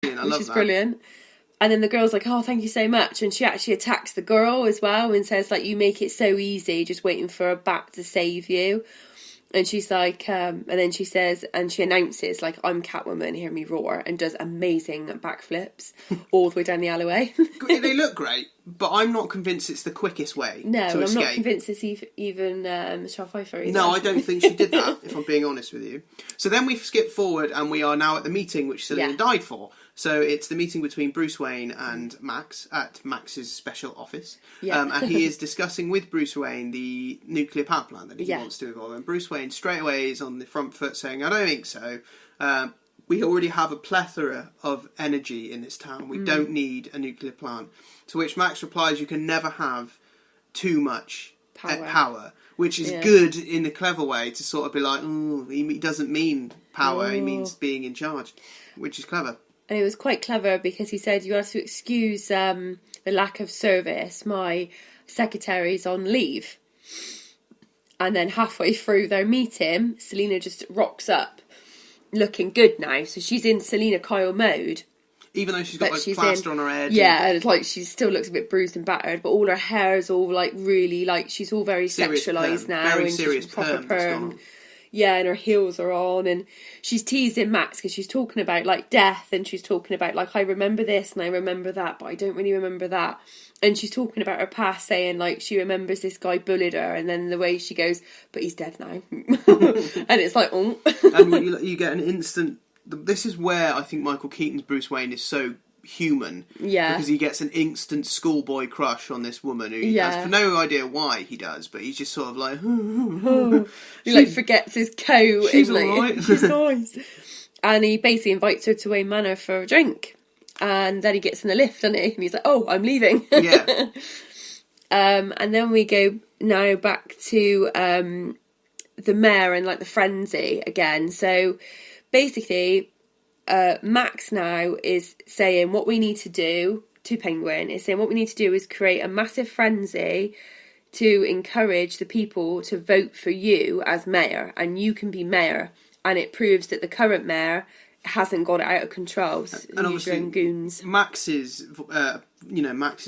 which is brilliant. And then the girl's like, oh, thank you so much. And she actually attacks the girl as well and says, like, you make it so easy just waiting for a bat to save you. And she's like, and then she says, and she announces, like, I'm Catwoman, hear me roar, and does amazing backflips all the way down the alleyway. They look great, but I'm not convinced it's the quickest way to escape. No, I'm not convinced it's even Michelle Pfeiffer either. No, I don't think she did that, if I'm being honest with you. So then we skip forward, and we are now at the meeting which Selina died for. So it's the meeting between Bruce Wayne and Max at Max's special office. Yeah. And he is discussing with Bruce Wayne the nuclear power plant that he wants to evolve. And Bruce Wayne straight away is on the front foot saying, I don't think so. We already have a plethora of energy in this town. We don't need a nuclear plant. To which Max replies, you can never have too much power. Which is good in a clever way to sort of be like, he doesn't mean power, he means being in charge, which is clever. And it was quite clever because he said, you have to excuse the lack of service. My secretary's on leave. And then halfway through their meeting, Selina just rocks up looking good now. So she's in Selina Kyle mode. Even though she's got like plaster on her head. Yeah, and it's like she still looks a bit bruised and battered, but all her hair's all like really like she's all very sexualised now. Very serious perm. Yeah, and her heels are on, and she's teasing Max because she's talking about like death, and she's talking about like I remember this and I remember that, but I don't really remember that. And she's talking about her past, saying like she remembers this guy bullied her, and then the way she goes, but he's dead now, and it's like oh. And you get an instant. This is where I think Michael Keaton's Bruce Wayne is so human. Yeah. Because he gets an instant schoolboy crush on this woman who he has for no idea why he does, but he's just sort of like... he like forgets his coat. She's alright. She's nice. And he basically invites her to Wayne Manor for a drink. And then he gets in the lift, doesn't he? And he's like, oh, I'm leaving. Yeah. And then we go now back to the mayor and like the frenzy again. So... basically, Max now is saying what we need to do to Penguin is saying what we need to do is create a massive frenzy to encourage the people to vote for you as mayor, and you can be mayor. And it proves that the current mayor hasn't got it out of control. And obviously, goons. Max's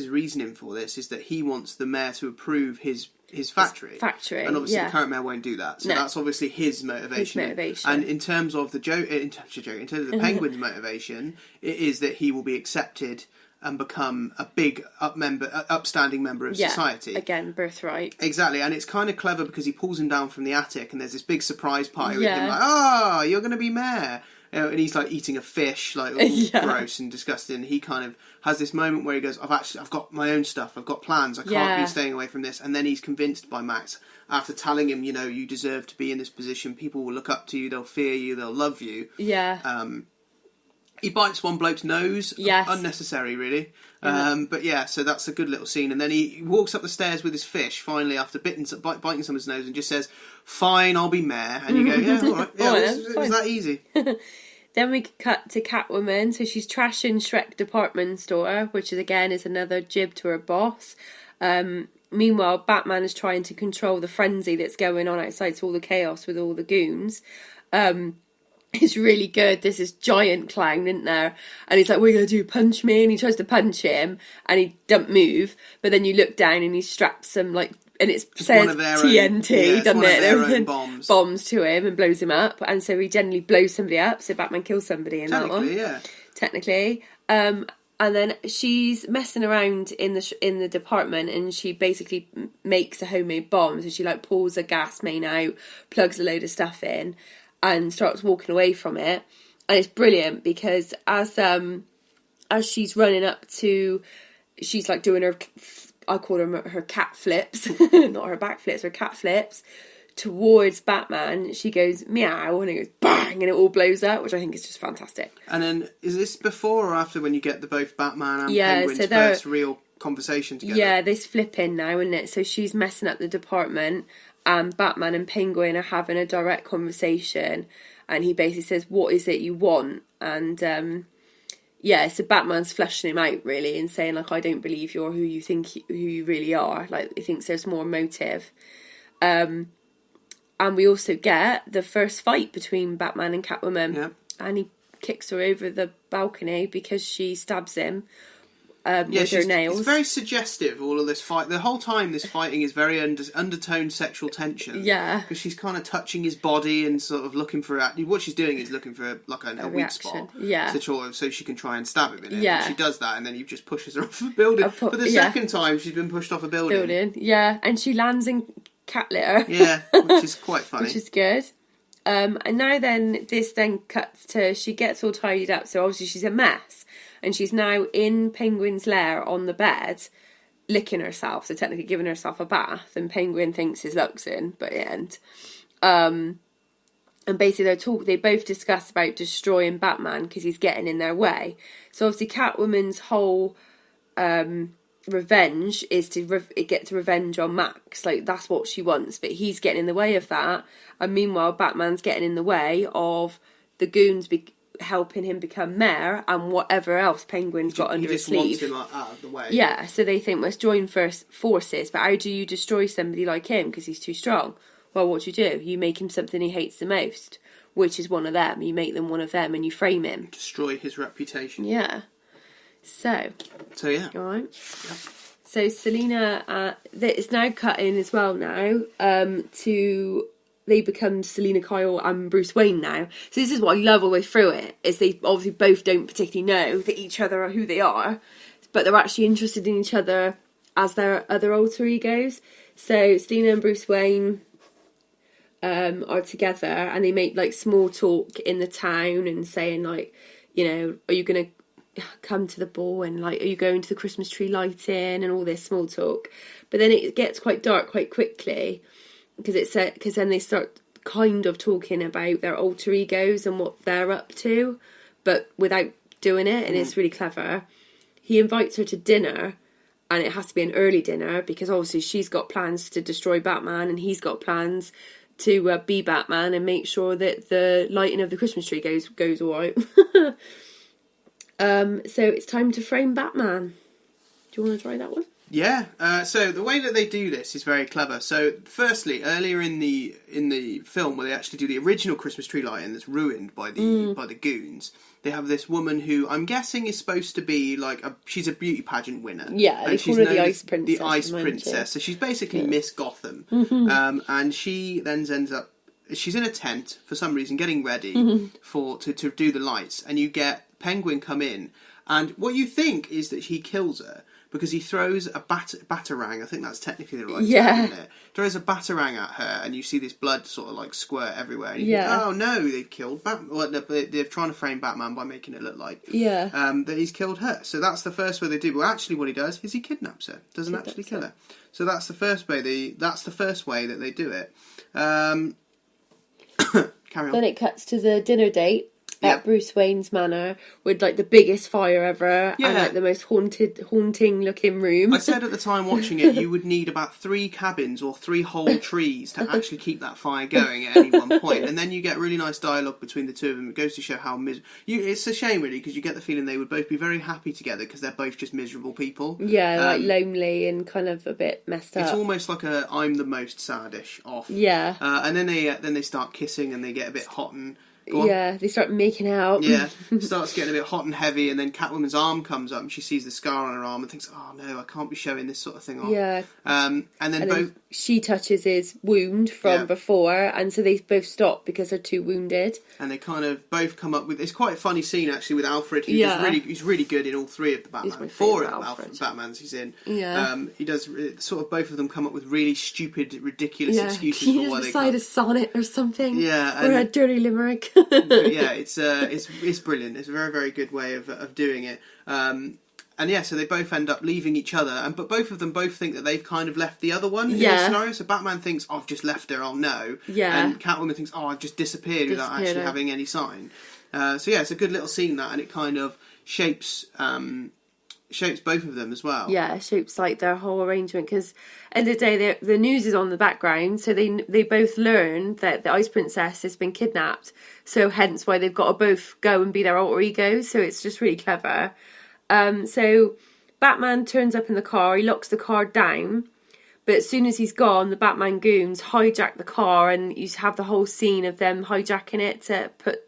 reasoning for this is that he wants the mayor to approve his factory. And obviously the current mayor won't do that. So that's obviously his motivation. And in terms of the Penguin's motivation, it is that he will be accepted and become a big upstanding member of society. Again, birthright. Exactly, and it's kind of clever because he pulls him down from the attic and there's this big surprise party with him like, you're going to be mayor. And he's like eating a fish, like all gross and disgusting. He kind of has this moment where he goes, I've got my own stuff, I've got plans, I can't be staying away from this. And then he's convinced by Max after telling him, you deserve to be in this position. People will look up to you, they'll fear you, they'll love you. Yeah. He bites one bloke's nose. Yes. Unnecessary, really. Yeah. But yeah, so that's a good little scene. And then he walks up the stairs with his fish, finally, after biting someone's nose, and just says, fine, I'll be mayor. And you go, yeah, all right. Yeah, it was that easy. Then we cut to Catwoman. So she's trashing Shrek department store, which is another jib to her boss. Meanwhile, Batman is trying to control the frenzy that's going on outside, so all the chaos with all the goons. It's really good. There's this giant clown, isn't there? And he's like, what are you going to do, punch me? And he tries to punch him, and he don't move. But then you look down, and he straps some, like, and it says TNT, doesn't it? Bombs to him and blows him up. And so he generally blows somebody up, so Batman kills somebody in that one. Technically. And then she's messing around in the department, and she basically makes a homemade bomb. So she, like, pulls a gas main out, plugs a load of stuff in, and starts walking away from it. And it's brilliant because as she's running up to, she's like doing her, I call them her cat flips, not her back flips, her cat flips towards Batman. She goes meow, and it goes bang, and it all blows up, which I think is just fantastic. And then is this before or after when you get both Batman and Penguin's first real conversation together? Yeah, this flipping now, isn't it? So she's messing up the department, and Batman and Penguin are having a direct conversation, and he basically says, what is it you want? And so Batman's fleshing him out really and saying, like, I don't believe you're who you think who you really are. Like, he thinks there's more motive. And we also get the first fight between Batman and Catwoman. Yeah. And kicks her over the balcony because she stabs him with her nails. It's very suggestive, all of this fight. The whole time this fighting is very undertoned sexual tension. Yeah. Because she's kind of touching his body and sort of looking for... What she's doing is looking for a weak spot. Yeah. So she can try and stab him in it. Yeah. And she does that, and then he just pushes her off a building. For the second time, she's been pushed off a building. Yeah. And she lands in cat litter. Yeah, which is quite funny. Which is good. And now this cuts to... She gets all tidied up, so obviously she's a mess. And she's now in Penguin's lair on the bed, licking herself, so technically giving herself a bath. And Penguin thinks his luck's in, but it ain't. And basically they both discuss about destroying Batman because he's getting in their way. So obviously Catwoman's whole revenge is to get revenge on Max. Like, that's what she wants, but he's getting in the way of that. And meanwhile, Batman's getting in the way of the goons helping him become mayor and whatever else Penguin's got under his sleeve. He just wants him out of the way. Yeah, so they think, let's join forces, but how do you destroy somebody like him because he's too strong? Well, what do? You make him something he hates the most, which is one of them. You make them one of them and you frame him. Destroy his reputation. Yeah. So yeah. All right. Yep. So Selina, it's now cut in as well now to... They become Selina Kyle and Bruce Wayne now. So this is what I love all the way through it, is they obviously both don't particularly know that each other are who they are, but they're actually interested in each other as their other alter egos. So Selina and Bruce Wayne are together, and they make like small talk in the town and saying like, you know, are you going to come to the ball, and like, are you going to the Christmas tree lighting, and all this small talk. But then it gets quite dark quite quickly. Because then they start kind of talking about their alter egos and what they're up to, but without doing it, and it's really clever. He invites her to dinner, and it has to be an early dinner because obviously she's got plans to destroy Batman, and he's got plans to be Batman and make sure that the lighting of the Christmas tree goes all right. So it's time to frame Batman. Do you want to try that one? Yeah, so the way that they do this is very clever. So, firstly, earlier in the film, where they actually do the original Christmas tree lighting that's ruined by the goons, they have this woman who I'm guessing is supposed to be like she's a beauty pageant winner. Yeah, they call her the Ice Princess. The Ice Princess. So she's basically Miss Gotham, and she then ends up. She's in a tent for some reason, getting ready to do the lights, and you get Penguin come in, and what you think is that he kills her. Because he throws a batarang, I think that's technically the right term, isn't it? Throws a batarang at her, and you see this blood sort of like squirt everywhere. And you think, oh no, they've killed Batman. Well, they're trying to frame Batman by making it look like that he's killed her. So that's the first way they do. But actually, what he does is he kidnaps her. Doesn't actually kill her. So that's the first way. That's the first way that they do it. Carry on. Then it cuts to the dinner date. At Bruce Wayne's manor with like the biggest fire ever and like the most haunting looking room. I said at the time watching it, you would need about 3 cabins or 3 whole trees to actually keep that fire going at any one point. And then you get really nice dialogue between the two of them. It goes to show how it's a shame really, because you get the feeling they would both be very happy together because they're both just miserable people. Yeah, like lonely and kind of a bit messed up. It's almost like a I'm the most sadish off. Yeah. And then they start kissing and they get a bit hot and... Yeah, they start making out. Yeah, starts getting a bit hot and heavy, and then Catwoman's arm comes up, and she sees the scar on her arm, and thinks, "Oh no, I can't be showing this sort of thing off." Yeah. And then she touches his wound from before, and so they both stop because they're too wounded. And they kind of both come up with... It's quite a funny scene, actually, with Alfred, he's really good in all 3 of the Batman. 4 of the Batmans he's in. Yeah. He does... Sort of both of them come up with really stupid, ridiculous excuses for why they can't... a sonnet or something. Yeah. Or a dirty limerick. Yeah, it's brilliant. It's a very, very good way of doing it. So they both end up leaving each other, but both of them think that they've kind of left the other one in this scenario. So Batman thinks, I've just left her, I'll know. Yeah. And Catwoman thinks, I've just disappeared without actually having any sign. It's a good little scene, that, and it kind of shapes both of them as well. Yeah, it shapes like their whole arrangement, because at the end of the day, the news is on the background, so they both learn that the Ice Princess has been kidnapped, so hence why they've got to both go and be their alter egos, so it's just really clever. So Batman turns up in the car, he locks the car down, but as soon as he's gone, the Batman goons hijack the car, and you have the whole scene of them hijacking it to put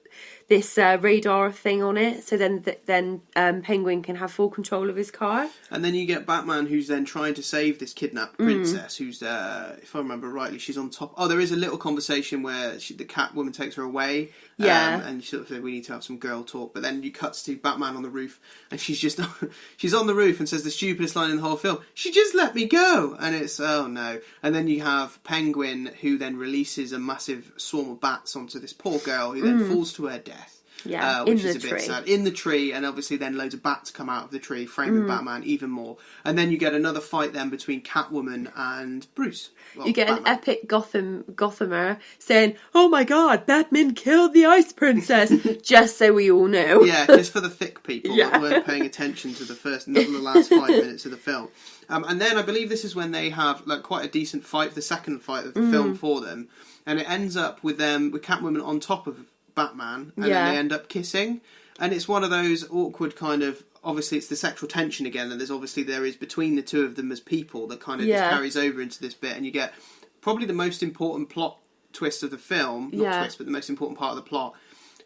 this radar thing on it, so then Penguin can have full control of his car. And then you get Batman, who's then trying to save this kidnapped princess, who's, if I remember rightly, she's on top. Oh, there is a little conversation where the Catwoman takes her away, and she sort of said, we need to have some girl talk. But then you cut to Batman on the roof, and she's on the roof and says the stupidest line in the whole film, "She just let me go!" And it's, oh no. And then you have Penguin, who then releases a massive swarm of bats onto this poor girl, who then falls to her death. Yeah, which is a bit sad. In the tree, and obviously then loads of bats come out of the tree, framing Batman even more. And then you get another fight then between Catwoman and Bruce. Well, you get Batman. An epic Gothamer saying, "Oh my God, Batman killed the Ice Princess," just so we all know. Yeah, just for the thick people that weren't paying attention to the last 5 minutes of the film. And then I believe this is when they have like quite a decent fight, the second fight of the film for them, and it ends up with Catwoman on top of Batman, and then they end up kissing, and it's one of those awkward kind of, obviously it's the sexual tension again, and there is between the two of them as people that kind of just carries over into this bit, and you get probably the most important plot twist of the film, twist, but the most important part of the plot,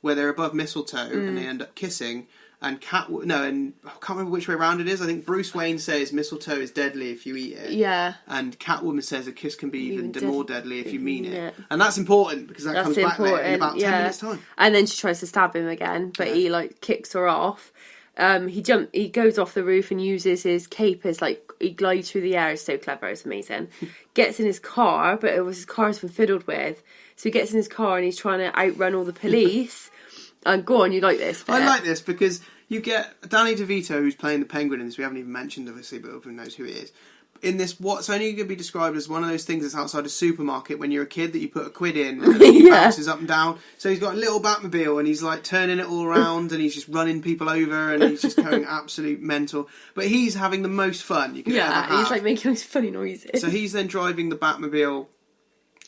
where they're above mistletoe and they end up kissing, and I can't remember which way around it is. I think Bruce Wayne says mistletoe is deadly if you eat it. Yeah. And Catwoman says a kiss can be even more deadly if you mean it. And that's important because that comes back later in about 10 minutes' time. And then she tries to stab him again, but he like kicks her off. He goes off the roof and uses his cape as like he glides through the air. It's so clever, it's amazing. Gets in his car, but his car's been fiddled with. So he gets in his car and he's trying to outrun all the police. Go on, you like this bit. I like this because you get Danny DeVito, who's playing the Penguin in this. We haven't even mentioned, obviously, but everyone knows who he is. In this, what's only going to be described as one of those things that's outside a supermarket when you're a kid that you put a quid in and it bounces up and down. So he's got a little Batmobile and he's like turning it all around and he's just running people over and he's just going absolute mental. But he's having the most fun you can ever have. He's like making those funny noises. So he's then driving the Batmobile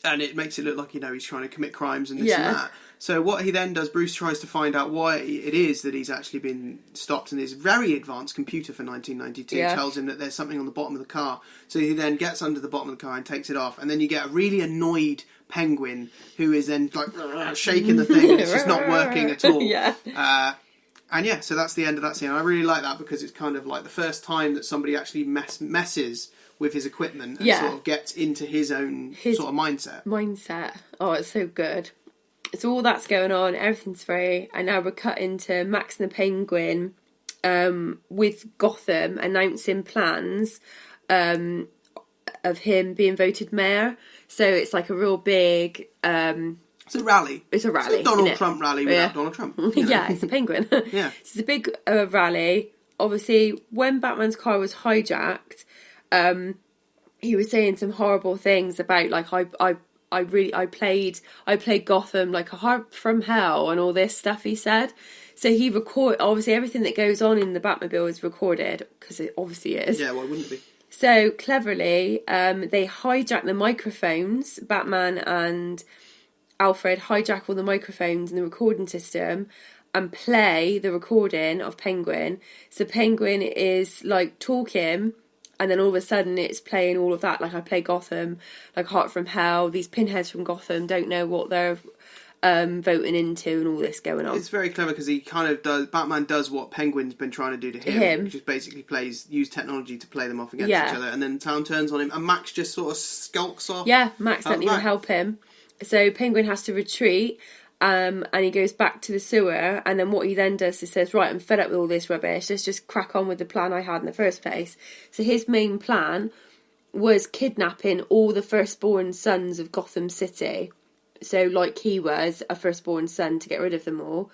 and it makes it look like, he's trying to commit crimes and this and that. So what he then does, Bruce tries to find out why it is that he's actually been stopped, and his very advanced computer for 1992 tells him that there's something on the bottom of the car. So he then gets under the bottom of the car and takes it off, and then you get a really annoyed Penguin who is then like shaking the thing, and it's just not working at all. So that's the end of that scene. And I really like that because it's kind of like the first time that somebody actually messes with his equipment and sort of gets into his own sort of mindset. Oh, it's so good. So all that's going on, everything's free, and now we're cut into Max and the Penguin with Gotham announcing plans of him being voted mayor. So it's like a real big... it's a rally. It's a Donald Trump rally without Donald Trump. Yeah, it's a penguin. It's a big rally. Obviously, when Batman's car was hijacked, he was saying some horrible things about, like, I played Gotham like a harp from hell and all this stuff he said. So he obviously everything that goes on in the Batmobile is recorded because it obviously is. Yeah, why wouldn't it be? So cleverly, they hijack the microphones. Batman and Alfred hijack all the microphones in the recording system and play the recording of Penguin. So Penguin is like talking. And then all of a sudden it's playing all of that. Like, I play Gotham, like Heart from Hell. These pinheads from Gotham don't know what they're voting into and all this going on. It's very clever because he kind of does... Batman does what Penguin's been trying to do to him. Which is basically use technology to play them off against each other. And then the town turns on him and Max just sort of skulks off. Yeah, Max doesn't even help him. So Penguin has to retreat. And he goes back to the sewer, and then what he then does is says, right, I'm fed up with all this rubbish, let's just crack on with the plan I had in the first place. So his main plan was kidnapping all the firstborn sons of Gotham City. So like he was a firstborn son to get rid of them all.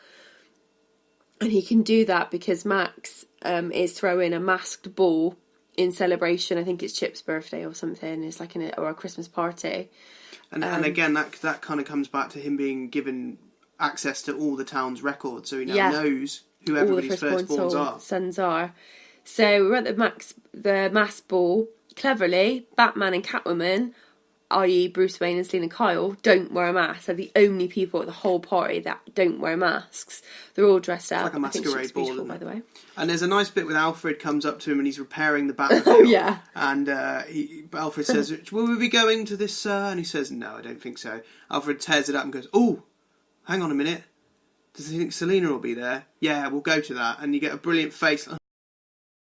And he can do that because Max is throwing a masked ball in celebration. I think it's Chip's birthday or something. It's like or a Christmas party. And again, that kind of comes back to him being access to all the town's records, so he now knows who everybody's firstborn sons are. So we're at the mass ball. Cleverly, Batman and Catwoman, i.e. Bruce Wayne and Selina Kyle, don't wear a mask. They're the only people at the whole party that don't wear masks. They're all dressed up. It's like a masquerade ball, beautiful, by the way. And there's a nice bit with Alfred comes up to him and he's repairing the Batmobile. And Alfred says, will we be going to this, sir? And he says, no, I don't think so. Alfred tears it up and goes, oh, hang on a minute. does he think Selena will be there? Yeah, we'll go to that. And you get a brilliant face.